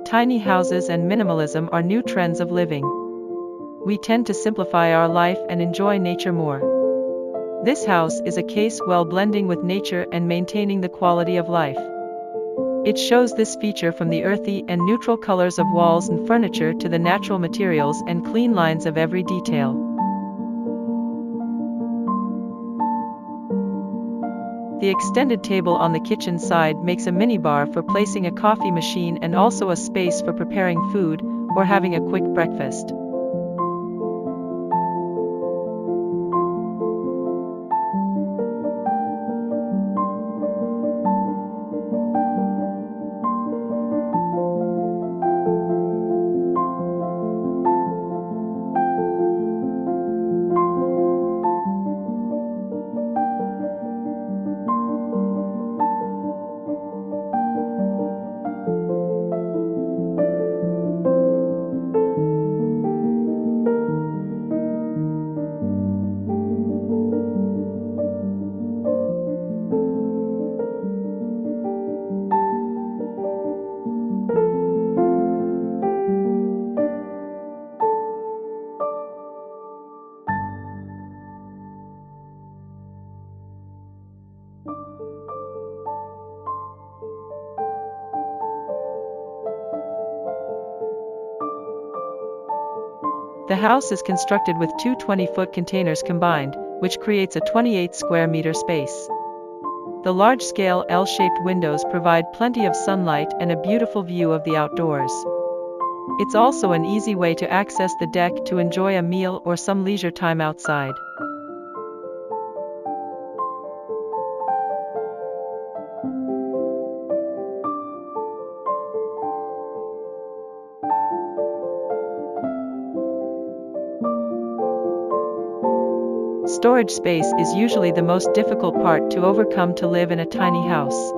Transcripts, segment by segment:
Tiny houses and minimalism are new trends of living. We tend to simplify our life and enjoy nature more. This house is a case well blending with nature and maintaining the quality of life. It shows this feature from the earthy and neutral colors of walls and furniture to the natural materials and clean lines of every detail. The extended table on the kitchen side makes a minibar for placing a coffee machine and also a space for preparing food or having a quick breakfast. The house is constructed with two 20-foot containers combined, which creates a 28 square meter space. The large-scale L-shaped windows provide plenty of sunlight and a beautiful view of the outdoors. It's also an easy way to access the deck to enjoy a meal or some leisure time outside. Storage space is usually the most difficult part to overcome to live in a tiny house.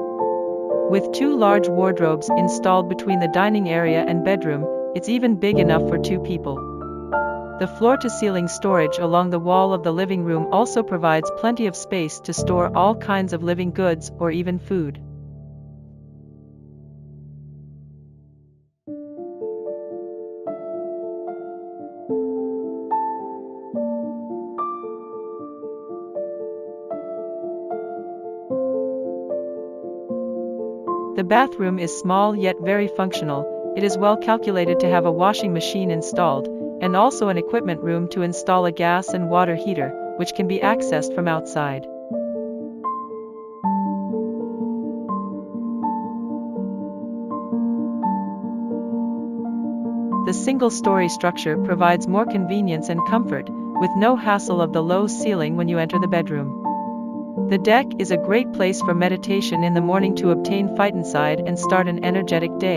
With two large wardrobes installed between the dining area and bedroom, it's even big enough for two people. The floor-to-ceiling storage along the wall of the living room also provides plenty of space to store all kinds of living goods or even food. The bathroom is small yet very functional. It is well calculated to have a washing machine installed, and also an equipment room to install a gas and water heater, which can be accessed from outside. The single-story structure provides more convenience and comfort, with no hassle of the low ceiling when you enter the bedroom. The deck is a great place for meditation in the morning to obtain vitamin and start an energetic day.